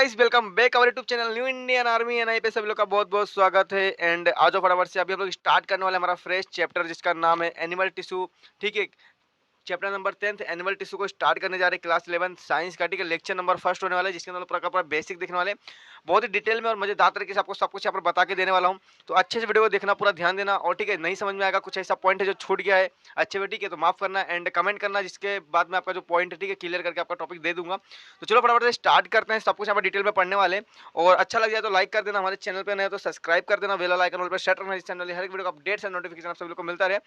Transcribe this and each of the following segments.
Guys, welcome back our YouTube channel new Indian army NI पे सभी लोग का बहुत बहुत स्वागत है। एंड आज फटाफट से अभी हम लोग स्टार्ट करने वाले हैं हमारा फ्रेश चैप्टर जिसका नाम है एनिमल टिश्यू। ठीक है, चैप्टर नंबर 10 एनिमल टिश्यू को स्टार्ट करने जा रहे हैं क्लास 11 साइंस का। ठीक है, लेक्चर नंबर फर्स्ट होने वाला है जिसके अंदर पूरा बेसिक देखने वाले हैं। बहुत ही डिटेल में और मजेदार तरीके से आपको सब कुछ यहाँ पर बता के देने वाला हूँ, तो अच्छे से वीडियो को देखना, पूरा ध्यान देना। और ठीक है, नहीं समझ में आएगा, कुछ ऐसा पॉइंट है जो छूट गया है अच्छे में, ठीक है, तो माफ करना एंड कमेंट करना, जिसके बाद में आपका जो पॉइंट है ठीक है क्लियर करके आपका टॉपिक दे दूंगा। तो चलो फटाफट से स्टार्ट करते हैं, सब कुछ यहाँ पर डिटेल में पढ़ने वाले हैं। और अच्छा लग जाए तो लाइक कर देना, हमारे चैनल पर नए तो सब्सक्राइब कर देना, बेल आइकन पर सेट रखना, इस चैनल हर एक वीडियो का अपडेट्स एंड नोटिफिकेशन आप सभी लोग को मिलता रहे।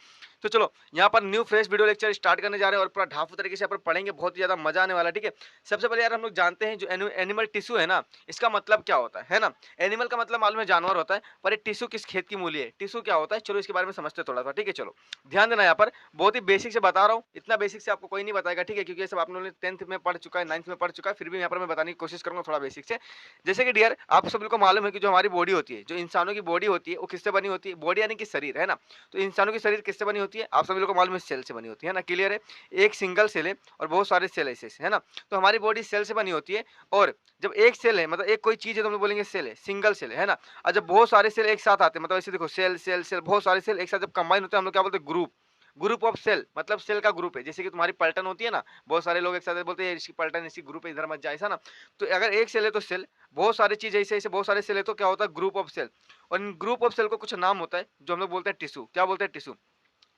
तो चलो यहाँ पर new fresh video lecture start करने जा रहे हैं और पूरा ढाफू तरीके से यहाँ पर पढ़ेंगे, बहुत ही ज्यादा मजा आने वाला है। ठीक है, सबसे पहले यार हम लोग जानते हैं जो एनिमल टिश्यू है ना, इसका मतलब क्या होता है ना। एनिमल का मतलब मालूम है जानवर होता है, पर ये टिश्यू किस खेत की मूली है, टिश्यू क्या होता है, चलो इसके बारे में समझते थोड़ा सा। ठीक है, चलो ध्यान देना, यहाँ पर बहुत ही बेसिक से बता रहा हूँ, इतना बेसिक से आपको कोई नहीं बताएगा। ठीक है, क्योंकि ये सब आप लोगों ने 10th में पढ़ चुका है, 9th में पढ़ चुका है, फिर भी यहाँ पर मैं बताने की कोशिश करूंगा थोड़ा बेसिक से। जैसे कि डियर आप सब लोग को मालूम है कि जो हमारी बॉडी होती है, जो इंसानों की बॉडी होती है, वो किससे बनी होती है, बॉडी यानी कि शरीर है ना। तो इंसानों की शरीर किससे बनी होती है, आप सभी लोग को मालूम है सेल से बनी होती है ना, क्लियर है। एक सिंगल सेल है और बहुत सारे सेल ऐसे है ना। तो हमारी बॉडी सेल से बनी होती है, और जब एक सेल है मतलब एक कोई चीज है तो हम लोग बोलेंगे सेल है, सिंगल सेल है ना। और जब बहुत सारे सेल एक साथ आते हैं, मतलब ऐसे देखो सेल सेल सेल, बहुत सारे सेल एक साथ जब कंबाइन होते हैं हम लोग क्या बोलते हैं, ग्रुप। ग्रुप ऑफ सेल, मतलब सेल का ग्रुप है। जैसे कि तुम्हारी पलटन होती है ना, बहुत सारे लोग एक साथ बोलते हैं इसकी पलटन, इसकी ग्रुप है, इधर मत जाए, ऐसा ना। तो अगर एक सेल है तो सेल, बहुत सारी चीज ऐसे ऐसे बहुत सारे सेल है तो क्या होता है, ग्रुप ऑफ सेल। और इन ग्रुप ऑफ सेल को कुछ नाम होता है जो हम लोग बोलते हैं टिश्यू। क्या बोलते हैं, टिश्यू।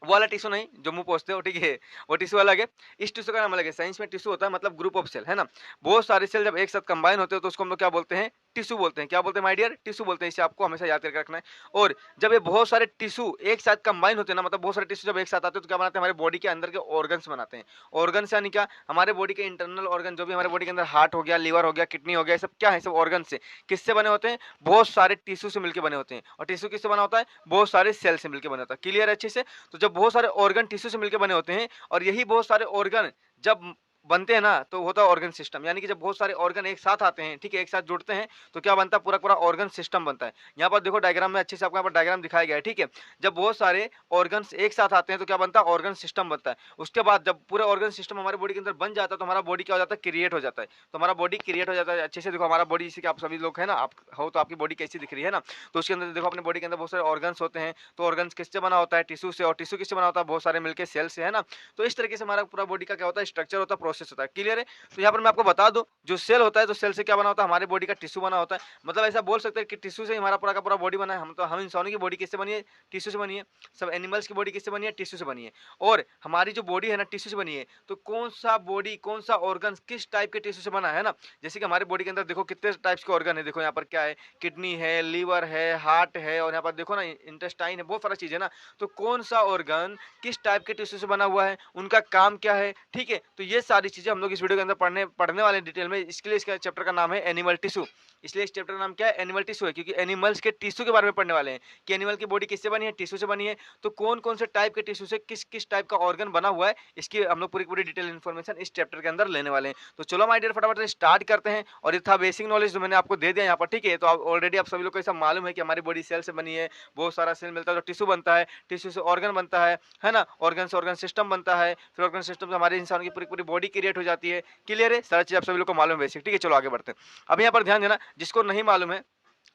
वो वाला टिश्यू नहीं जो मुंह पोछते हो, ठीक है, वो टिश्यू अलग है। इस टिश्यू का नाम अलग है। साइंस में टिश्यू होता है मतलब ग्रुप ऑफ सेल है ना। बहुत सारे सेल जब एक साथ कंबाइन होते हैं तो उसको हम लोग क्या बोलते हैं, टिश्यू बोलते हैं। क्या बोलते हैं माय डियर, टिश्यू बोलते हैं। इसे आपको हमेशा याद करके रखना है। और जब ये बहुत सारे टिश्यू एक साथ कंबाइन होते हैं ना, मतलब बहुत सारे टिश्यू जब एक साथ आते हैं तो क्या बनाते हैं, हमारे बॉडी के अंदर के ऑर्गन्स बनाते हैं। ऑर्गन्स यानी क्या, हमारे बॉडी के इंटरनल ऑर्गन, जो भी हमारे बॉडी के अंदर हार्ट हो गया, लीवर हो गया, किडनी हो गया, सब क्या है, सब ऑर्गन से किससे बने होते हैं, बहुत सारे टिश्यू से मिलकर बने होते हैं। और टिश्यू किससे बना होता है, बहुत सारे सेल से मिलकर बना होता है। क्लियर है अच्छे से। तो जब बहुत सारे ऑर्गन टिश्यू से मिलकर बने होते हैं, और यही बहुत सारे ऑर्गन जब बनते हैं ना तो होता है ऑर्गन सिस्टम। यानी कि जब बहुत सारे ऑर्गन एक साथ आते हैं, ठीक है, एक साथ जुड़ते हैं तो क्या बनता है, पूरा पूरा ऑर्गन सिस्टम बनता है। यहाँ पर देखो डायग्राम में अच्छे से आपको यहाँ पर डायग्राम दिखाया गया है। ठीक है, जब बहुत सारे ऑर्गन्स एक साथ आते हैं तो क्या बनता है, ऑर्गन सिस्टम बनता है। उसके बाद जब पूरे ऑर्गन सिस्टम हमारे बॉडी के अंदर बन जाता है तो हमारा बॉडी क्या हो जाता है, क्रिएट हो जाता है। तो हमारा बॉडी क्रिएट हो जाता है। अच्छे से देखो हमारा बॉडी, जैसे कि आप सभी लोग है ना, आप हो तो आपकी बॉडी कैसी दिख रही है ना। तो उसके अंदर देखो अपने बॉडी के अंदर बहुत सारे ऑर्गन्स होते हैं। तो ऑर्गन्स किससे बना होता है, टिश्यू से। और टिश्यू किससे बना होता है, बहुत सारे मिलकर सेल से, है ना। तो इस तरीके से हमारा पूरा बॉडी का क्या होता है, स्ट्रक्चर होता है, प्रोसेस होता है। क्लियर है। तो यहाँ पर मैं आपको बता दूं, जो सेल होता है तो सेल से क्या बना होता है, हमारे बॉडी का टिश्यू बना होता है। मतलब ऐसा बोल सकते हैं कि टिश्यू से हमारा पूरा का पूरा बॉडी बना है। हम इंसानों की बॉडी किससे बनी है, टिश्यू से बनी है। सब एनिमल्स की बॉडी किससे बनी है, टिश्यू से बनी है। और हमारी जो बॉडी है ना, टिश्यू से बनी है। तो कौन सा बॉडी, कौन सा ऑर्गन किस टाइप के टिश्यू से बना है ना। जैसे कि हमारे बॉडी के अंदर देखो कितने टाइप्स के ऑर्गन है। देखो यहाँ पर क्या है, किडनी है, लीवर है, हार्ट है, और यहाँ पर देखो ना इंटेस्टाइन है, बहुत सारा चीज है ना। तो कौन सा ऑर्गन किस टाइप के टिश्यू से बना हुआ है, उनका काम क्या है, ठीक है। तो ये सारी चीजें हम लोग इस वीडियो के अंदर पढ़ने वाले डिटेल में। इसके लिए इसका चैप्टर का नाम है एनिमल टिश्यू। इसलिए इस चैप्टर का नाम क्या है, एनिमल टिश्यू है, क्योंकि एनिमल्स के टिश्यू के बारे में पढ़ने वाले हैं कि एनिमल की बॉडी किससे बनी है, टिश्यू से बनी है। तो कौन कौन से टाइप के टिश्यू से किस किस टाइप का ऑर्गन बना हुआ है, इसकी हम लोग पूरी पूरी डिटेल इन्फॉर्मेशन इस चैप्टर के अंदर लेने वाले हैं। तो चलो माय डियर फटाफट से स्टार्ट करते हैं। और ये था बेसिक नॉलेज जो मैंने आपको दे दिया यहाँ पर, ठीक है। तो ऑलरेडी आप सभी लोग को ऐसा मालूम है कि हमारी बॉडी सेल से बनी है, बहुत सारा सेल मिलता है तो टिश्यू बनता है, टिश्यू से ऑर्गन बनता है ना। ऑर्गन से ऑर्गन सिस्टम बनता है, फिर ऑर्गन सिस्टम से हमारे इंसान की पूरी पूरी बॉडी क्रिएट हो जाती है। क्लियर है, सारी चीज आप सभी लोग को मालूम है बेसिक। ठीक है, चलो आगे बढ़ते हैं। अब यहाँ पर ध्यान देना, जिसको नहीं मालूम है,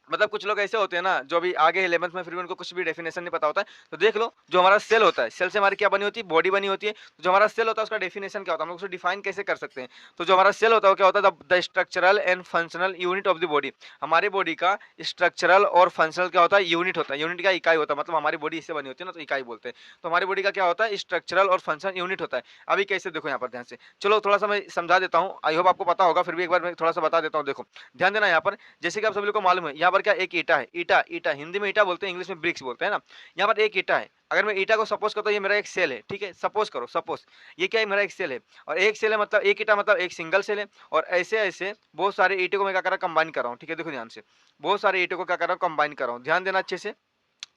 मतलब कुछ लोग ऐसे होते हैं ना जो अभी आगे 11th में, फिर भी उनको कुछ भी डेफिनेशन नहीं पता होता है। तो देख लो, जो हमारा सेल होता है, सेल से हमारी क्या बनी होती है, बॉडी बनी होती है। तो जो हमारा सेल होता है उसका डेफिनेशन क्या होता है, हम लोग उसको डिफाइन कैसे कर सकते हैं। तो जो हमारा सेल होता है वो क्या होता है, the structural and functional unit of the body. हमारी बॉडी का स्ट्रक्चरल और फंक्शनल क्या होता है, यूनिट होता है। यूनिट का इकाई होता है, मतलब हमारी बॉडी इससे बनी होती है ना, तो इकाई बोलते हैं। तो हमारी बॉडी का क्या होता है, स्ट्रक्चरल और फंक्शनल यूनिट होता है। अभी कैसे, देखो यहाँ पर ध्यान से, चलो थोड़ा सा मैं समझा देता हूँ, आई होप आपको पता होगा, फिर भी एक बार मैं थोड़ा सा बता देता हूँ। देखो ध्यान देना यहाँ पर, जैसे कि आप सभी लोग को मालूम है, यहाँ पर क्या एक ईटा है, ईटा ईटा हिंदी में ईटा बोलते हैं, इंग्लिश में ब्रिक्स बोलते हैं ना। यहाँ पर एक ईटा है। अगर मैं ईटा को सपोज करता हूँ ये मेरा एक सेल है, ठीक है, सपोज करो, सपोज ये क्या है, मेरा एक सेल है। और एक सेल है मतलब एक ईटा मतलब एक सिंगल सेल है। और ऐसे ऐसे बहुत सारे ईटे को मैं क्या कर रहा हूँ, कंबाइन कर रहा हूँ। ठीक है, देखो ध्यान से, बहुत सारे ईटे को क्या कर रहा हूँ, कंबाइन कर रहा हूँ। ध्यान देना अच्छे से।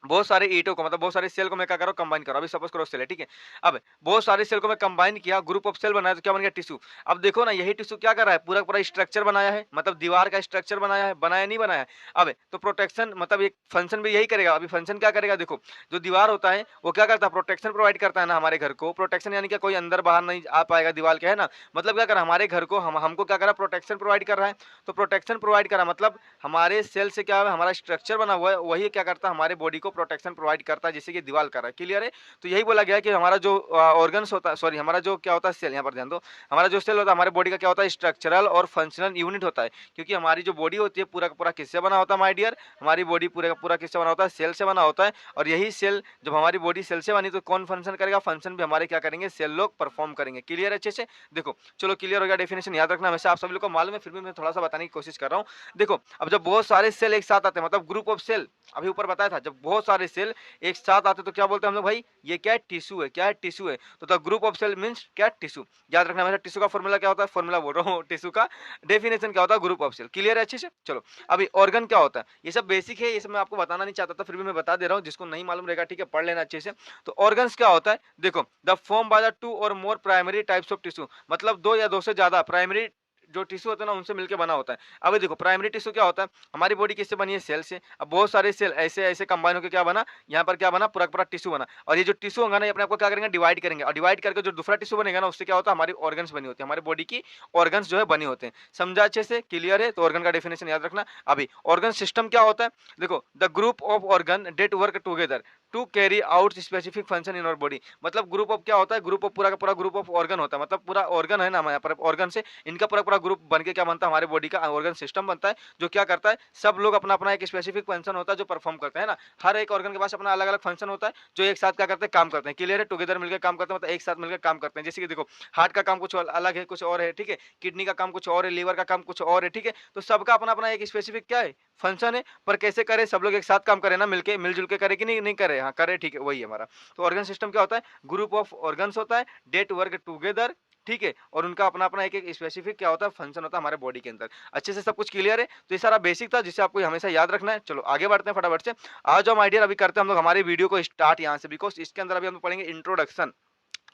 बहुत सारे ईंटों को मतलब बहुत सारे सेल को मैं क्या कर रहा हूँ, कंबाइन कर रहा हूँ। अभी सपोज करो सेल है, ठीक है। अब बहुत सारे सेल को मैं कंबाइन किया, ग्रुप ऑफ सेल बनाया, तो क्या बन गया, टिश्यू। अब देखो ना, यही टिश्यू क्या कर रहा है, पूरा पूरा स्ट्रक्चर बनाया है, मतलब दीवार का स्ट्रक्चर बनाया है, बनाया नहीं बनाया है। अब तो प्रोटेक्शन मतलब एक फंक्शन भी यही करेगा। अभी फंक्शन क्या करेगा, देखो जो दीवार होता है वो क्या करता है, प्रोटेक्शन प्रोवाइड करता है ना हमारे घर को। प्रोटेक्शन यानी कि कोई अंदर बाहर नहीं आ पाएगा दीवार के, है ना। मतलब क्या कर रहा है, हमारे घर को हमको क्या कर रहा है, प्रोटेक्शन प्रोवाइड कर रहा है। तो प्रोटेक्शन प्रोवाइड करा मतलब हमारे सेल से क्या है, हमारा स्ट्रक्चर बना हुआ है, वही क्या करता है, हमारे बॉडी को प्रोटेक्शन प्रोवाइड करता है, जैसे कि दीवार कर रहा है। क्लियर है। तो यही बोला गया है कि हमारा जो ऑर्गन्स होता है, सॉरी हमारा जो क्या होता है सेल, यहाँ पर ध्यान दो, हमारा जो सेल होता है हमारे बॉडी का क्या होता है, स्ट्रक्चरल और फंक्शनल यूनिट होता है। क्योंकि हमारी जो बॉडी होती है पूरा का पूरा किससे बना होता है माय डियर, हमारी बॉडी पूरा का पूरा किससे बना होता है, सेल से बना होता है। और यही सेल, जब हमारी बॉडी सेल से बनी तो कौन फंक्शन करेगा, फंक्शन भी हमारे क्या करेंगे, सेल लोग परफॉर्म करेंगे। क्लियर अच्छे से। देखो चलो क्लियर हो गया, डेफिनेशन याद रखना, वैसे आप सभी लोग को मालूम है, फिर भी मैं थोड़ा सा बताने की कोशिश कर रहा हूँ। देखो अब जब बहुत सारे सेल एक साथ आते हैं, मतलब ग्रुप ऑफ सेल, अभी ऊपर बताया था, जब बहुत सारे सेल एक साथ आते तो क्या बोलते हैं हम लोग, भाई ये क्या है, टिश्यू है। क्या है, टिश्यू है। तो the group of cell means क्या, टिश्यू। याद रखना, हमेशा टिश्यू का फॉर्मूला क्या होता है, फॉर्मूला बोल रहा हूँ, टिश्यू का डेफिनेशन क्या होता है, ग्रुप ऑफ सेल। क्लियर है अच्छे से। चलो अभी ऑर्गन क्या होता है, ये सब बेसिक है, ये सब मैं आपको बताना नहीं चाहता था, फिर भी मैं बता दे रहा हूँ, जिसको नहीं मालूम रहेगा ठीक है, पढ़ लेना अच्छे से। तो ऑर्गन्स क्या होता है, देखो the form by the two और मोर प्राइमरी टाइप्स ऑफ टिश्यू, मतलब दो या दो से ज्यादा प्राइमरी जो टिश्यू होता है ना, उनसे मिलकर बना होता है। अब देखो प्राइमरी टिश्यू क्या होता है, हमारी बॉडी किससे बनी है, सेल से। अब बहुत सारे सेल ऐसे ऐसे कंबाइन होकर क्या बना, यहाँ पर क्या बना, पूरा पूरा टिश्यू बना। और ये जो टिश्यू होगा ना, ये अपने आपको क्या करेंगे, डिवाइड करेंगे, और डिवाइड करके जो दूसरा टिश्यू बनेगा ना, उससे क्या होता है, हमारी ऑर्गन्स बनी होती है, हमारी बॉडी की ऑर्गन्स जो है बनी होते हैं। समझा अच्छे से, क्लियर है। तो ऑर्गन का डेफिनेशन याद रखना। अभी ऑर्गन सिस्टम क्या होता है, देखो the group of organ that work together to carry out specific function in our body. मतलब ग्रुप ऑफ क्या होता है, ग्रुप ऑफ पूरा का पूरा ग्रुप ऑफ ऑर्गन होता है, मतलब पूरा ऑर्गन है ना हमारे यहाँ पर, ऑर्गन से इनका पूरा पूरा ग्रुप बन के क्या बनता है, हमारे बॉडी का ऑर्गन सिस्टम बनता है, जो क्या करता है, सब लोग अपना अपना एक स्पेसिफिक फंक्शन होता है जो परफॉर्म करते हैं ना। हर एक ऑर्गन के पास अपना अलग अलग फंक्शन होता है, जो एक साथ क्या करते हैं, काम करते हैं। क्लियर है। टुगेदर मिलकर काम करते हैं, मतलब एक साथ मिलकर काम करते हैं। जैसे कि देखो हार्ट का काम कुछ अलग है, कुछ और है, ठीक है। किडनी का काम कुछ और है, लीवर का काम कुछ और है, ठीक है। तो सबका अपना अपना एक स्पेसिफिक क्या है, फंक्शन है। पर कैसे करे, सब लोग एक साथ काम करे ना, मिलके मिलजुल के करे कि नहीं, नहीं करे, हाँ करे, ठीक है, वही है हमारा। तो ऑर्गन सिस्टम क्या होता है, ग्रुप ऑफ ऑर्गन्स होता है, डेट वर्क टुगेदर, ठीक है। और उनका अपना अपना एक एक स्पेसिफिक क्या होता है, फंक्शन होता है हमारे बॉडी के अंदर। अच्छे से सब कुछ क्लियर है। तो ये सारा बेसिक था जिसे आपको हमेशा याद रखना है। चलो आगे बढ़ते हैं फटाफट से। आज हम आइडिया अभी करते हैं हम लोग हमारे वीडियो को स्टार्ट यहाँ से, बिकॉज इसके अंदर अभी हम पढ़ेंगे इंट्रोडक्शन।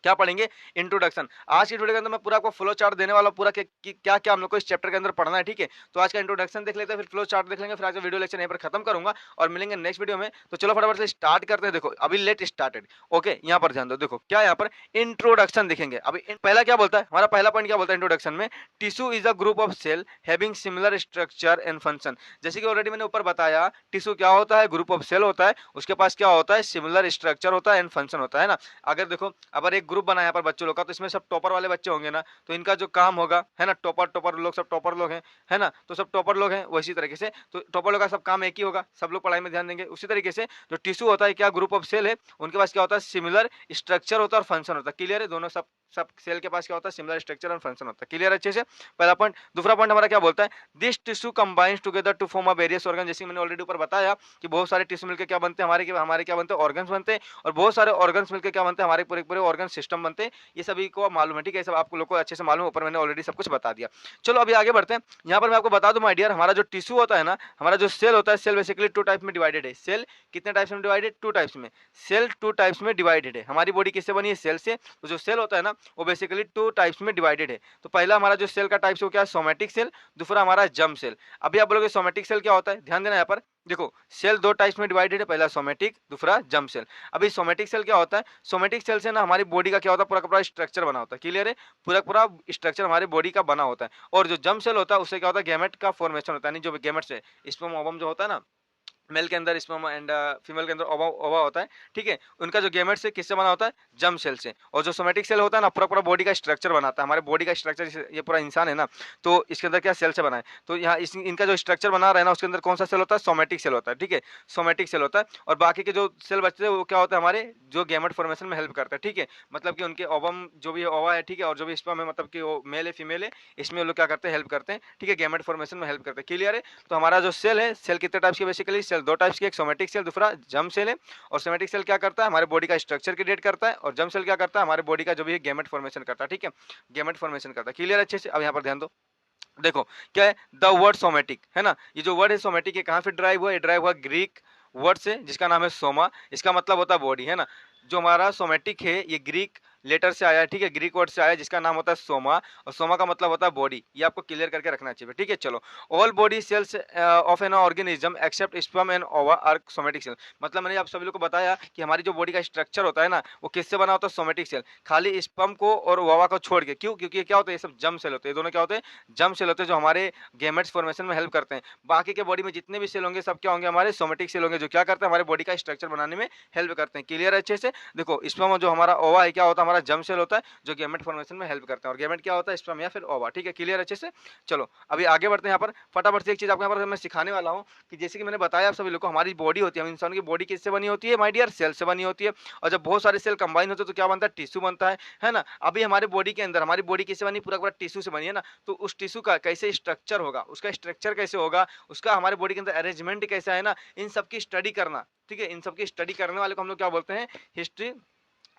क्या पढ़ेंगे, इंट्रोडक्शन। आज की वीडियो के अंदर मैं पूरा आपको फ्लो चार्ट देने वाला हूं, पूरा क्या क्या हम लोग को इस चैप्टर के अंदर पढ़ना है, ठीक है। तो आज का इंट्रोडक्शन देख लेते हैं, फिर फ्लो चार्ट देख लेंगे, फिर आज का वीडियो लेक्चर यहीं पर खत्म करूंगा और मिलेंगे नेक्स्ट वीडियो में। तो चलो फटाफट से स्टार्ट करते हैं। देखो अभी लेट स्टार्टेड, ओके। यहाँ पर ध्यान दो, देखो क्या यहाँ पर इंट्रोडक्शन देखेंगे। अभी पहला क्या बोलता है, हमारा पहला पॉइंट क्या बोलता है इंट्रोडक्शन में, tissue is a group of cell having similar structure and function. जैसे कि ऑलरेडी मैंने ऊपर बताया, टिश्यू क्या होता है, ग्रुप ऑफ सेल होता है, उसके पास क्या होता है, सिमिलर स्ट्रक्चर होता है एंड फंक्शन होता है ना। अगर देखो अगर एक ग्रुप बना यहाँ पर बच्चों लोग का, तो इसमें सब टॉपर वाले बच्चे होंगे ना, तो इनका जो काम होगा, है ना, टॉपर टॉपर लोग, सब टॉपर लोग हैं, है ना, तो सब टॉपर लोग हैं। वैसी तरीके से तो टॉपर लोग का सब काम एक ही होगा, सब लोग पढ़ाई में ध्यान देंगे। उसी तरीके से जो टिश्यू होता है, क्या ग्रुप ऑफ सेल है, उनके पास क्या होता है, सिमिलर स्ट्रक्चर होता है और फंक्शन होता है। क्लियर है, दोनों सब सब सेल के पास क्या होता है, सिमिलर स्ट्रक्चर और फंक्शन होता है। क्लियर अच्छे से, पहला पॉइंट। दूसरा पॉइंट हमारा क्या बोलता है, this tissue combines together to form a various organ. जैसे मैंने ऑलरेडी ऊपर बताया कि बहुत सारे टिश्यू मिलकर क्या बनते हैं, हमारे क्या बनते हैं, ऑर्गन्स बनते हैं। और बहुत सारे ऑर्गन्स मिलकर क्या बनते हैं, हमारे पूरे पूरे ऑर्गन सिस्टम बनते हैं। ये सभी को मालूम है, ठीक है, सब आप लोग को अच्छे से मालूम है, ऊपर मैंने ऑलरेडी सब कुछ बता दिया। चलो अभी आगे बढ़ते हैं। यहाँ पर मैं आपको बता दूं माय डियर, हमारा जो टिश्यू होता है ना, हमारा जो सेल होता है, सेल बेसिकली टू टाइप्स में डिवाइडेड है। सेल कितने टाइप्स में डिवाइडेड, टू टाइप्स में। सेल टू टाइप्स में डिवाइडेड है। हमारी बॉडी किससे बनी है, सेल से। तो जो सेल होता है ना, वो बेसिकली टू टाइप्स में डिवाइडेड है। तो पहला हमारा जो सेल का टाइप्स है वो क्या है, सोमेटिक सेल, दूसरा हमारा जर्म सेल। अभी आप बोलोगे सोमेटिक सेल क्या होता है, ध्यान देना यहाँ पर। देखो सेल दो टाइप्स में डिवाइडेड है, पहला सोमेटिक, दूसरा जर्म सेल। अभी सोमेटिक सेल क्या होता है, सोमेटिक सेल से ना हमारी बॉडी का क्या होता है, पूरा का पूरा स्ट्रक्चर बना होता है। क्लियर है, पूरा पूरा स्ट्रक्चर हमारी बॉडी का बना होता है। और जो जर्म सेल होता है उससे क्या होता है, गैमेट का फॉर्मेशन होता है, यानी जो गैमेट से स्पर्म ओवम जो होता है ना, मेल के अंदर स्पर्म एंड फीमेल के अंदर ओवा ओवा होता है, ठीक है। उनका जो गैमेट से किससे बना होता है, जर्म सेल से। और जो सोमेटिक सेल होता है ना, पूरा पूरा बॉडी का स्ट्रक्चर बनाता है, हमारे बॉडी का स्ट्रक्चर। ये पूरा इंसान है ना, तो इसके अंदर क्या सेल से बना है। तो यहाँ इनका जो स्ट्रक्चर बना रहा है ना, उसके अंदर कौन सा सेल होता है, सोमेटिक सेल होता है, ठीक है, सोमेटिक सेल होता है। और बाकी के जो सेल बचते हैं वो क्या होता है, हमारे जो गैमेट फॉर्मेशन में हेल्प करता है, ठीक है। मतलब कि उनके ओवम जो भी ओवा है, ठीक है, और जो भी स्पर्म है, मतलब कि वो मेल है फीमेल है, इसमें वो लोग क्या करते हैं, हेल्प करते हैं, ठीक है, गैमेट फॉर्मेशन में हेल्प करते हैं। क्लियर है। तो हमारा जो सेल है, सेल कितने टाइप्स के, बेसिकली सेल दो टाइप्स के, एक सोमेटिक सेल, दूसरा जर्म सेल है। और सोमेटिक सेल क्या करता है, हमारे बॉडी का स्ट्रक्चर क्रिएट करता है। और जर्म सेल क्या करता है, हमारे बॉडी का जो भी है गैमेट फॉर्मेशन करता है, ठीक है, गैमेट फॉर्मेशन करता है। क्लियर अच्छे से। अब यहाँ पर ध्यान दो, देखो क्या है, द वर्ड सोमेटिक है ना, ये जो वर्ड है सोमेटिक है, कहाँ से ड्राइव हुआ, ये ड्राइव हुआ ग्रीक वर्ड से जिसका नाम है सोमा। इसका मतलब होता है बॉडी, है ना। जो हमारा सोमेटिक है ये ग्रीक लेटर से आया है, ठीक है, ग्रीक वर्ड से आया है जिसका नाम होता है सोमा, और सोमा का मतलब होता है बॉडी। ये आपको क्लियर करके रखना चाहिए, ठीक है। चलो, all body cells of an organism except sperm and ova are somatic cell. मतलब मैंने आप सभी लोग को बताया कि हमारी जो बॉडी का स्ट्रक्चर होता है ना वो किससे बना होता है, सोमेटिक सेल, खाली स्पर्म को और ओवा को छोड़ के। क्यों? क्योंकि ये क्या होता है, ये सब जर्म सेल होते हैं, ये दोनों क्या होते हैं, जर्म सेल होते हैं, जो हमारे गेमेट्स फॉर्मेशन में हेल्प करते हैं। बाकी के बॉडी में जितने भी सेल होंगे सब क्या होंगे, हमारे सोमेटिक सेल होंगे, जो क्या करते हैं, हमारे बॉडी का स्ट्रक्चर बनाने में हेल्प करते हैं। क्लियर है अच्छे से? देखो, स्पर्म जो हमारा ओवा है क्या होता है, हमारा जर्म सेल होता है जो गेमेट फॉर्मेशन में हेल्प करते हैं, और गेमेट क्या होता है, स्पर्म या फिर ओवा, ठीक है। क्लियर अच्छे से? चलो अभी आगे बढ़ते हैं। यहाँ पर फटाफट से एक चीज आपको यहाँ पर मैं सिखाने वाला हूँ कि जैसे कि मैंने बताया आप सभी लोग को, हमारी बॉडी होती है, हम इंसान की बॉडी किससे बनी होती है माय डियर, सेल से बनी होती है। और जब बहुत सारे सेल कंबाइन होते हैं तो क्या बनता है, टिश्यू बनता है ना। अभी हमारे बॉडी के अंदर हमारी बॉडी किससे बनी, पूरा पूरा टिश्यू से बनी है ना। तो उस टिश्यू का कैसे स्ट्रक्चर होगा, उसका स्ट्रक्चर कैसे होगा, उसका हमारे बॉडी के अंदर अरेंजमेंट कैसा है ना, इन सब की स्टडी करना, ठीक है। इन सब की स्टडी करने वाले को हम लोग क्या बोलते हैं, हिस्ट्री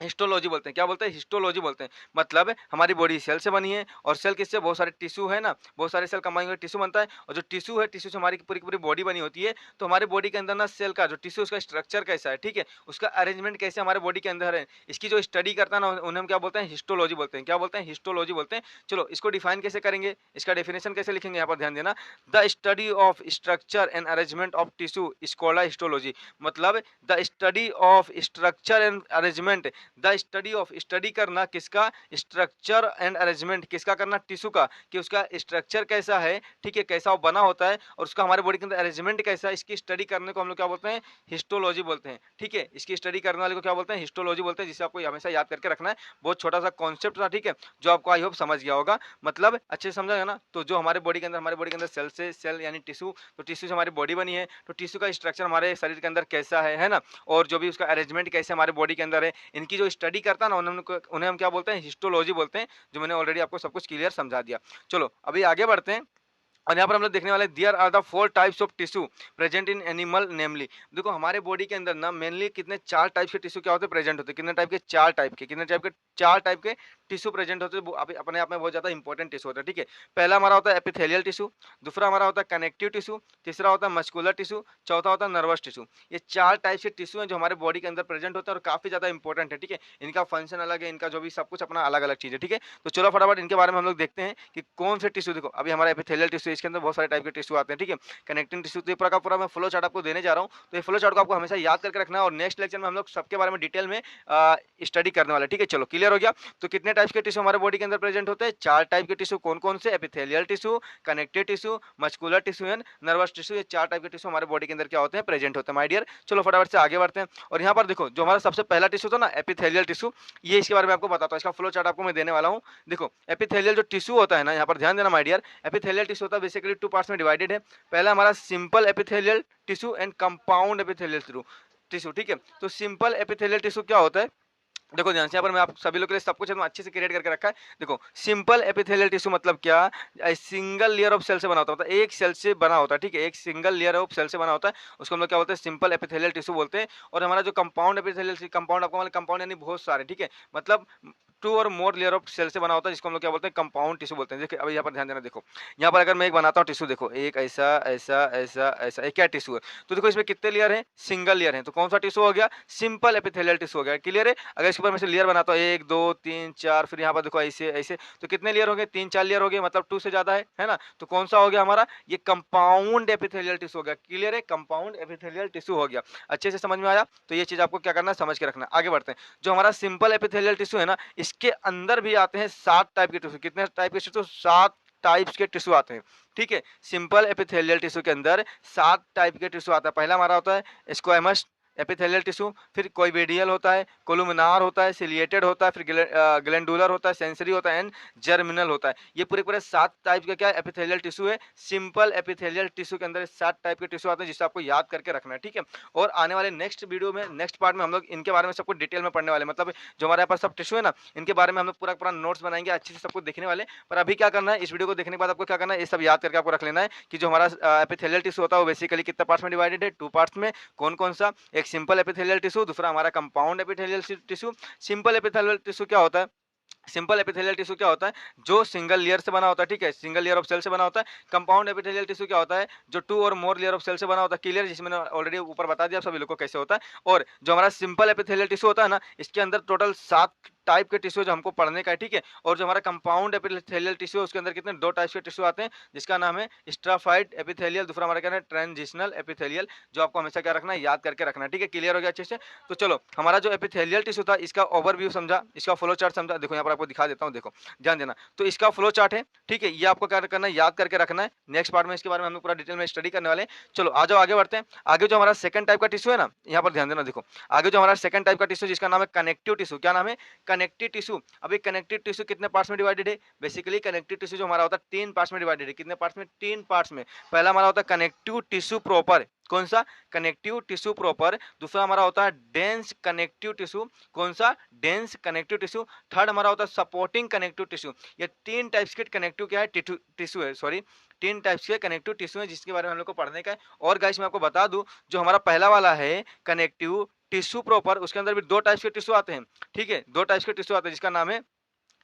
हिस्टोलॉजी बोलते हैं। क्या बोलते हैं, हिस्टोलॉजी बोलते हैं। मतलब हमारी बॉडी सेल से बनी है, और सेल किससे, बहुत सारे टिश्यू है ना, बहुत सारे सेल कंबाइन होकर टिश्यू बनता है, और जो टिश्यू है, टिश्यू से हमारी पूरी पूरी बॉडी बनी होती है। तो हमारे बॉडी के अंदर ना सेल का जो टिश्यू उसका स्ट्रक्चर कैसा है, ठीक है, उसका अरेंजमेंट कैसे हमारे बॉडी के अंदर है, इसकी जो स्टडी करता है ना उन्हें हम क्या बोलते हैं, हिस्टोलॉजी बोलते हैं। क्या बोलते हैं, हिस्टोलॉजी बोलते हैं। चलो इसको डिफाइन कैसे करेंगे, इसका डेफिनेशन कैसे लिखेंगे, यहाँ पर ध्यान देना। The study of structure and arrangement of tissue is called histology. मतलब the study of structure and arrangement, the study of, study करना किसका, स्ट्रक्चर एंड अरेंजमेंट किसका करना, टिश्यू का, कि उसका स्ट्रक्चर कैसा है, ठीक है, कैसा वो बना होता है, और उसका हमारे बॉडी के अंदर अरेंजमेंट कैसा है, इसकी स्टडी करने को हम लोग क्या बोलते हैं, हिस्टोलॉजी बोलते हैं, ठीक है। इसकी स्टडी करने वाले को क्या बोलते हैं, हिस्टोलॉजी बोलते हैं, जिसे आपको हमेशा याद करके रखना है। बहुत छोटा सा कॉन्सेप्ट था, ठीक है, जो आपको आई होप समझ गया होगा। मतलब अच्छे से समझा है ना। तो जो हमारे बॉडी के अंदर, हमारे बॉडी के अंदर सेल से, सेल यानी टिश्यू, तो टिश्यू से हमारी बॉडी बनी है, तो टिश्यू का स्ट्रक्चर हमारे शरीर के अंदर कैसा है ना, और जो भी उसका अरेंजमेंट कैसे हमारे बॉडी के अंदर है, इनकी जो स्टडी करता है ना उन्हें हम क्या बोलते हैं, हिस्टोलॉजी बोलते हैं, जो मैंने ऑलरेडी आपको सब कुछ क्लियर समझा दिया। चलो अभी आगे बढ़ते हैं, और यहाँ पर हम लोग देखने वाले there are the 4 types of tissue present in animal namely. देखो हमारे बॉडी के अंदर ना मेनली कितने 4 टाइप्स के टिश्यू क्या होते हैं, प्रेजेंट होते हैं। कितने टाइप के, 4 टाइप के। कितने टाइप के, 4 टाइप के टिश्यू प्रेजेंट होते हैं। वो अपने आप में बहुत ज्यादा इंपॉर्टेंट टिश्यू होता है, ठीक है। पहला हमारा होता है एपिथेलियल टिश्यू, दूसरा हमारा होता है कनेक्टिव टिश्यू, तीसरा होता है मस्कुलर टिश्यू, चौथा होता है नर्वस टिश्यू। ये 4 टाइप के टिश्यू हैं जो हमारे बॉडी के अंदर प्रेजेंट होते हैं, और काफी ज्यादा इंपॉर्टेंट है, ठीक है। इनका फंक्शन अलग है, इनका जो भी सब कुछ अपना अलग अलग चीज है, ठीक है। तो चलो फटाफट इनके बारे में हम लोग देखते हैं कि कौन से टिश्यू। देखो अभी हमारा एपिथेलियल टिश्यू, इसके अंदर बहुत सारे टाइप के टिश्यू आते हैं, ठीक है। कनेक्टिंग टिश्यू, तो ये पूरा का पूरा मैं फ्लो चार्ट आपको देने जा रहा हूँ, तो ये फ्लो चार्ट को आपको हमेशा याद करके रखना है, और नेक्स्ट लेक्चर में हम लोग सबके बारे में डिटेल में स्टडी करने वाले, ठीक है। चलो क्लियर हो गया। तो कितने टाइप्स के टिश्यू हमारे बॉडी के अंदर प्रेजेंट होते हैं, 4 टाइप के टिश्यू। कौन कौन से, epithelial tissue, connective tissue, muscular tissue and nervous tissue. ये 4 टाइप के टिश्यू हमारे बॉडी के अंदर क्या होते हैं, प्रेजेंट होते हैं माय डियर। चलो फटाफट से आगे बढ़ते हैं, और यहाँ पर देखो जो हमारा सबसे पहला टिश्यू था ना, एपिथेलियल टिश्यू, ये इसके बारे में आपको बताता हूँ। इसका फ्लो चार्ट आपको मैं देने वाला हूँ। देखो एपिथेलियल जो टिश्यू होता है ना, यहाँ पर ध्यान देना माय डियर, एपिथेलियल टिश्यू होता है बेसिकली 2 पार्ट्स में डिवाइडेड है। पहला हमारा simple epithelial tissue and compound epithelial tissue, ठीक है। तो सिंपल एपिथेलियल टिश्यू क्या होता है, देखो ध्यान से, यहाँ पर मैं आप सभी लोग के लिए सब कुछ एकदम अच्छे से क्रिएट करके रखा है। देखो सिंपल एपिथेलियल टिश्यू मतलब क्या, सिंगल लेयर ऑफ सेल से बना होता है, मतलब एक सेल से बना होता है, ठीक है। एक सिंगल लेयर ऑफ सेल से बना होता है, उसको हम लोग क्या बोलते हैं, सिंपल एपिथेलियल टिश्यू बोलते हैं। और हमारा जो कंपाउंड एपिथेलियल, कंपाउंड आपको मतलब कंपाउंड यानी बहुत सारे, ठीक है, मतलब 2 और मोर लेयर ऑफ सेल से बना होता है, जिसको हम लोग क्या बोलते हैं, कंपाउंड टिश्यू बोलते हैं। देखिए अभी यहाँ पर ध्यान देना, देखो यहाँ पर अगर मैं एक बनाता हूँ टिश्यू, देखो एक ऐसा ऐसा ऐसा ऐसा, एक क्या टिश्यू है, तो देखो इसमें कितने लेयर हैं, सिंगल लेयर है, तो कौन सा टिश्यू हो गया, सिंपल एपिथेलियल टिश्यू हो गया। क्लियर है? अगर इसके ऊपर मैं से लेयर बनाता हूँ 1 2 3 4, फिर यहाँ पर देखो ऐसे ऐसे, तो कितने लेयर हो गए, 3 4 लेयर हो गए, मतलब 2 से ज्यादा है ना। तो कौन सा हो गया हमारा, ये कंपाउंड एपिथेलियल टिश्यू हो गया। क्लियर है? कंपाउंड एपिथेलियल टिश्यू हो गया। अच्छे से समझ में आया? तो ये चीज आपको क्या करना है, समझ के रखना है। आगे बढ़ते हैं, जो हमारा सिंपल एपिथेलियल टिश्यू है ना, इसके अंदर भी आते हैं 7 टाइप के टिश्यू। कितने टाइप के टिश्यू, 7 टाइप्स के टिश्यू आते हैं, ठीक है। सिंपल एपिथेलियल टिश्यू के अंदर 7 टाइप के टिश्यू आता है। पहला हमारा होता है स्क्वैमस एपिथेलियल टिश्यू, फिर कोइबेडियल होता है, कोलुमिनार होता है, सिलिएटेड होता है, फिर ग्लैंडुलर होता है, सेंसरी होता है एंड जर्मिनल होता है। ये पूरे पूरे 7 टाइप का क्या एपिथेलियल टिश्यू है। सिंपल एपिथेलियल टिश्यू के अंदर 7 टाइप के टिश्यू आते हैं, जिसे आपको याद करके रखना है, ठीक है। और आने वाले नेक्स्ट वीडियो में, नेक्स्ट पार्ट में हम लोग इनके बारे में सब कुछ डिटेल में पढ़ने वाले, मतलब जो हमारे यहाँ पर सब टिश्यू है ना, इनके बारे में हम लोग पूरा पूरा नोट्स बनाएंगे, अच्छे से सब कुछ देखने वाले। पर अभी क्या करना है, इस वीडियो को देखने के बाद आपको क्या करना है, ये सब याद करके आपको रख लेना है कि जो हमारा एपिथेलियल टिश्यू होता है वो बेसिकली कितने पार्ट्स में डिवाइडेड है, 2 पार्ट्स में। कौन कौन सा, एक सिंपल एपिथेलियल टिश्यू, दूसरा हमारा compound epithelial tissue. Simple epithelial tissue क्या होता है, सिंपल एपिथेलियल टिश्यू क्या होता है, जो सिंगल लेयर से बना होता है, ठीक है, सिंगल लेयर ऑफ सेल से बना होता है। कंपाउंड एपिथेलियल टिश्यू क्या होता है, जो 2 और मोर लेयर ऑफ सेल से बना होता है। क्लियर, जिसमें मैंने ऑलरेडी ऊपर बता दिया आप सभी लोग को कैसे होता है। और जो हमारा सिंपल एपिथेलियल टिश्यू होता है ना, इसके अंदर टोटल 7 टाइप के टिश्यू जो हमको पढ़ने का है, ठीक है। और जो हमारा कंपाउंड एपिथेलियल टिश्यू है उसके अंदर कितने 2 टाइप्स के टिश्यू आते हैं, जिसका नाम है स्ट्राफाइड एपिथेलियल, दूसरा हमारा क्या है ट्रांजिशनल एपिथेलियल, जो आपको हमेशा क्या रखना है, याद करके रखना है, ठीक है। क्लियर हो गया अच्छे से। तो चलो हमारा जो एपिथेलियल टिश्यू था इसका ओवरव्यू समझा, इसका फ्लो चार्ट समझा। देखो यहाँ पर आपको दिखा देता हूँ, देखो ध्यान देना। तो इसका फ्लो चार्ट है, ठीक है, ये आपको क्या करना है, याद करके रखना है। नेक्स्ट पार्ट में इसके बारे में हम लोग पूरा डिटेल में स्टडी करने वाले हैं। चलो आ जाओ आगे बढ़ते हैं। आगे जो हमारा सेकंड टाइप का टिश्यू है ना, यहाँ पर ध्यान देना। देखो आगे जो हमारा सेकंड टाइप का टिश्यू जिसका नाम है कनेक्टिव टिश्यू, क्या नाम है, कनेक्टिव टिश्यू। अभी कनेक्टिव टिश्यू कितने पार्ट्स में डिवाइडेड है, बेसिकली कनेक्टिव टिश्यू जो हमारा होता है 3 पार्ट्स में डिवाइडेड है। कितने पार्ट्स में, 3 पार्ट्स में। पहला हमारा होता है कनेक्टिव टिश्यू प्रॉपर, कौन सा, कनेक्टिव टिश्यू प्रॉपर। दूसरा हमारा होता है डेंस कनेक्टिव टिश्यू, कौन सा, डेंस कनेक्टिव टिश्यू। थर्ड हमारा होता है सपोर्टिंग कनेक्टिव टिश्यू। ये 3 टाइप्स के कनेक्टिव क्या है, टिश्यू है, सॉरी 3 टाइप्स के कनेक्टिव टिश्यू है, जिसके बारे में हम लोग को पढ़ने का है। और गाइस मैं आपको बता दूं, जो हमारा पहला वाला है कनेक्टिव टिश्यू प्रॉपर, उसके अंदर भी 2 टाइप्स के टिश्यू आते हैं, ठीक है, 2 टाइप्स के टिश्यू आते हैं, जिसका नाम है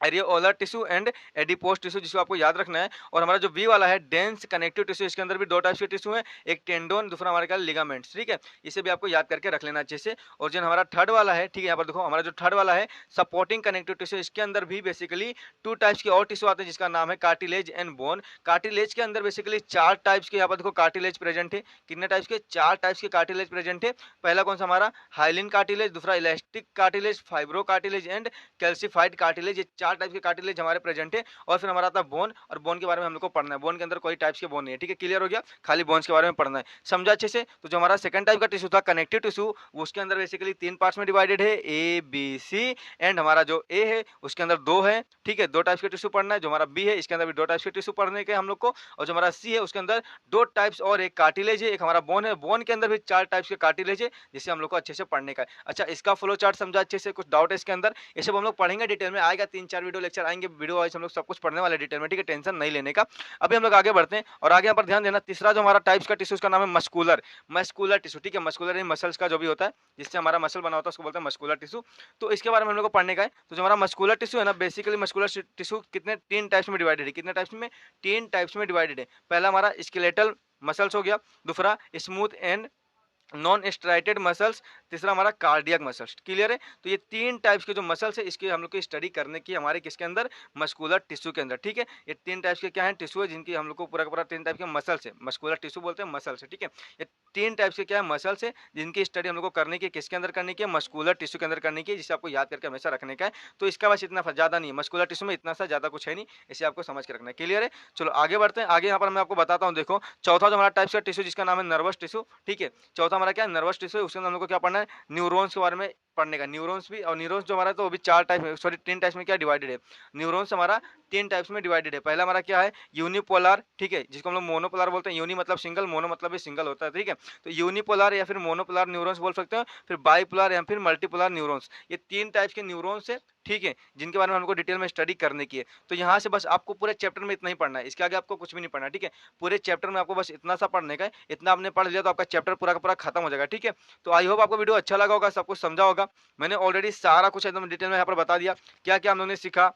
areolar tissue and adipose tissue, जिसको आपको याद रखना है। और हमारा जो बी वाला है डेंस कनेक्टिव टिश्यू, इसके अंदर भी 2 टाइप्स के टिश्यू हैं, एक टेंडोन, दूसरा हमारे क्या लिगामेंट्स, ठीक है। इसे भी आपको याद करके रख लेना अच्छे से। और जो हमारा थर्ड वाला है, ठीक है, यहाँ पर देखो हमारा जो थर्ड वाला है सपोर्टिंग कनेक्टिव टिश्यू, इसके अंदर भी बेसिकली 2 टाइप्स के और टिश्यू आते हैं, जिसका नाम है कार्टिलेज एंड बोन। कार्टिलेज के अंदर बेसिकली 4 टाइप्स के यहाँ पर देखो कार्टिलेज प्रेजेंट है। कितने टाइप्स के, 4 टाइप्स के कार्टिलेज प्रेजेंट है। पहला कौन सा हमारा हाइलिन कार्टिलेज, दूसरा elastic cartilage, fibro cartilage and calcified cartilage. ये 4 टाइप के कार्टिलेज हमारे प्रेजेंट है। और फिर हमारा आता है बोन, और बोन के बारे में हम लोग को पढ़ना है। बोन के अंदर कोई टाइप्स के बोन नहीं है, ठीक है, क्लियर हो गया, खाली बोन्स के बारे में पढ़ना है, समझा अच्छे से। तो जो हमारा सेकंड टाइप का टिश्यू था कनेक्टिव टिश्यू, उसके अंदर बेसिकली 3 पार्ट्स में डिवाइडेड है, ए बी सी। एंड हमारा जो ए है उसके अंदर 2 है, ठीक है, 2 टाइप्स के टिश्यू पढ़ना है। जो हमारा बी है इसके अंदर भी 2 टाइप्स के टिश्यू पढ़ने के हम लोग को। और जो हमारा सी है उसके अंदर 2 टाइप्स और एक कार्टिलेज है, एक हमारा बोन है। बोन के अंदर भी 4 टाइप्स के कार्टिलेज है, जिसे हम लोग को अच्छे से पढ़ने का है। अच्छा, इसका फ्लो चार्ट समझा अच्छे से, कुछ डाउट है इसके अंदर, ये सब हम लोग पढ़ेंगे डिटेल में, आएगा 3-4 वीडियो लेक्चर आएंगे, वीडियो वाइज हम लोग सब कुछ पढ़ने वाले डिटेल में, ठीक है, टेंशन नहीं लेने का। अभी हम लोग आगे बढ़ते हैं। और आगे यहाँ पर ध्यान देना, तीसरा जो हमारा टाइप्स का टिश्यू उसका नाम है मस्कुलर, मस्कुलर टिश्यू, ठीक है। मस्कुलर इन मसल्स का जो भी होता है, जिससे हमारा मसल बना होता है, उसको बोलते हैं मस्कुलर टिश्यू। तो इसके बारे में हम लोग को पढ़ने का है। तो जो हमारा मस्कुलर टिश्यू है ना, बेसिकली मस्कुलर टिश्यू कितने 3 टाइप्स में डिवाइडेड है। कितने टाइप्स में, 3 टाइप्स में डिवाइडेड है। पहला हमारा स्केलेटल मसल्स हो गया, दूसरा smooth and non striated muscles, तीसरा हमारा कार्डियक मसल्स, क्लियर है। तो ये 3 टाइप्स के जो मसल्स है, इसकी हम लोग की स्टडी करने की हमारे किसके अंदर, मस्कुलर टिश्यू के अंदर, ठीक है। ये 3 टाइप्स के क्या है, टिश्यू है, जिनकी हम लोग को पूरा का पूरा 3 टाइप के मसल्स है, मस्कुलर टिश्यू बोलते हैं, मसल्स है, ठीक है। ये 3 टाइप्स के क्या है, मसल्स है, जिनकी स्टडी हम लोग को करने की किसके अंदर करनी की, मस्कुलर टिश्यू के अंदर करनी की, जिसे आपको याद करके हमेशा रखने का है। तो इसका बस इतना ज्यादा नहीं है, मस्कुलर टिश्यू में इतना सा ज्यादा कुछ है नहीं, इसे आपको समझ के रखना है, क्लियर है। चलो आगे बढ़ते हैं। आगे यहाँ पर मैं आपको बताता हूँ, देखो चौथा जो हमारा टाइप्स का टिश्यू जिसका नाम है नर्वस टिश्यू, ठीक है। चौथा हमारा क्या है, नर्वस टिश्यू, उसके अंदर हम लोग को क्या पढ़ना है, न्यूरॉन्स के बारे में पढ़ने का। न्यूरॉन्स भी, और न्यूरॉन्स जो हमारा तो वो भी 4 टाइप में, सॉरी 3 टाइप्स में क्या डिवाइडेड है, न्यूरॉन्स हमारा 3 टाइप्स में डिवाइडेड है। पहला हमारा क्या है, यूनिपोलर, ठीक है, जिसको हम लोग मोनोपोलर बोलते हैं। यूनी मतलब सिंगल, मोनो मतलब भी सिंगल होता है, ठीक है। तो यूनिपोलर या फिर मोनोपोलर न्यूरॉन्स बोल सकते हैं, फिर बाइपोलर या फिर मल्टीपोलर न्यूरॉन्स। ये 3 टाइप्स के न्यूरॉन्स है, ठीक है, जिनके बारे में हमको डिटेल में स्टडी करने की है। तो यहाँ से बस आपको पूरे चैप्टर में इतना ही पढ़ना है, इसके आगे आपको कुछ भी नहीं पढ़ना, ठीक है। पूरे चैप्टर में आपको बस इतना सा पढ़ने का है, इतना आपने पढ़ लिया तो आपका चैप्टर पूरा का पूरा खत्म हो जाएगा, ठीक है। तो आई होप आपको वीडियो अच्छा लगा होगा, सब कुछ समझा होगा। मैंने ऑलरेडी सारा कुछ एकदम डिटेल में यहाँ पर बता दिया, क्या क्या हम लोगों ने सीखा,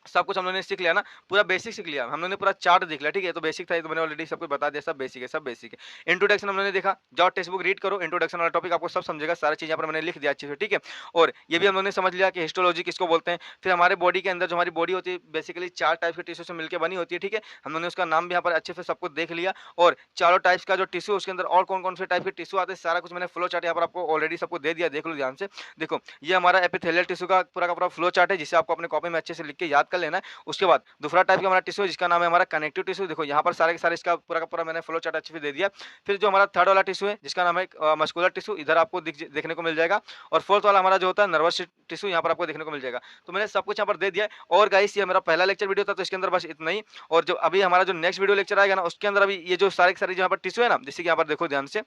सब कुछ हम लोगों ने सीख लिया ना, पूरा बेसिक सीख लिया हम लोगों ने, पूरा चार्ट देख लिया, ठीक है। तो बेसिक था, तो मैंने ऑलरेडी सब कुछ बता दिया, सब बेसिक है, सब बेसिक है। इंट्रोडक्शन हम लोगों ने देखा, जाओ टेक्स्ट बुक रीड करो, इंट्रोडक्शन वाला टॉपिक आपको सब समझेगा, सारी चीज़ यहाँ पर मैंने लिख दिया अच्छे से, ठीक है। और ये भी हम लोगों ने समझ लिया कि हिस्टोलॉजी किसको बोलते हैं। फिर हमारे बॉडी के अंदर जो हमारी बॉडी होती है बेसिकली 4 टाइप के टिश्यू से मिलकर बनी होती है, ठीक है। हम लोगों ने उसका नाम भी यहाँ पर अच्छे से सब कुछ देख लिया। और चारों टाइप्स का जो टिश्यू, उसके अंदर और कौन कौन से टाइप के टिश्यू आते हैं, सारा कुछ मैंने फ्लो चार्ट यहाँ पर आपको ऑलरेडी सबको दे दिया, देख लो ध्यान से। देखो ये हमारा एपिथेलियल टिश्यू का पूरा फ्लो चार्ट है, जिसे आपको अपने कॉपी में अच्छे से लिख के याद कर लेना है। उसके बाद दूसरा टाइप का हमारा टिश्यू है, जिसका नाम है हमारा कनेक्टिव टिश्यू। देखो यहाँ पर सारे के सारे इसका पूरा का पूरा मैंने फ्लो चार्ट अच्छे से दे दिया। फिर जो हमारा थर्ड वाला टिश्यू है, जिसका नाम है मस्कुलर टिश्यू, इधर आपको देखने को मिल जाएगा। और फोर्थ वाला हमारा जो होता है नर्वस टिश्यू, यहाँ पर आपको देखने को मिल जाएगा। तो मैंने सब कुछ यहाँ पर दे दिया। और गाइस ये मेरा पहला लेक्चर वीडियो था, तो इसके अंदर बस इतना ही। और जो अभी हमारा जो नेक्स्ट वीडियो लेक्चर आएगा ना, उसके अंदर अभी ये जो सारे के सारे यहाँ पर टिश्यू है ना, जैसे कि यहाँ पर देखो ध्यान से,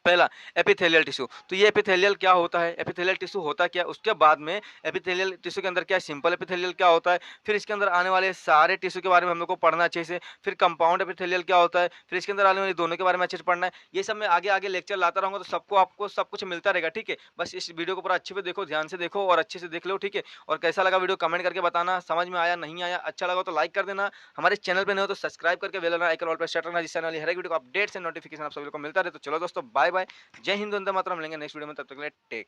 पहला एपिथेलियल टिश्यू। तो ये एपिथेलियल क्या होता है, एपिथेलियल टिश्यू होता क्या है, उसके बाद में एपिथेलियल टिश्यू के अंदर क्या है, सिंपल एपिथेलियल क्या होता है, फिर इसके अंदर आने वाले सारे टिश्यू के बारे में हम लोग को पढ़ना अच्छे से, फिर कंपाउंड एपिथेलियल क्या होता है, फिर इसके अंदर आने वाले दोनों के बारे में अच्छे से पढ़ना है। ये सब मैं आगे आगे लेक्चर लाता रहूंगा, तो सबको आपको सब कुछ मिलता रहेगा, ठीक है। बस इस वीडियो को पूरा अच्छे से देखो, ध्यान से देखो और अच्छे से देख लो, ठीक है। और कैसा लगा वीडियो कमेंट करके बताना, समझ में आया नहीं आया, अच्छा लगा तो लाइक कर देना, हमारे चैनल पे नहीं हो तो सब्सक्राइब करके बेल आइकन ऑल पर सेट रखना, जिससे आने वाली हर एक वीडियो को अपडेट्स एंड नोटिफिकेशन आप सभी को मिलता रहे। तो चलो दोस्तों, बाय बाय, जय हिंद, वंदे मातरम। मिलेंगे नेक्स्ट वीडियो में, तब तक के लिए टेक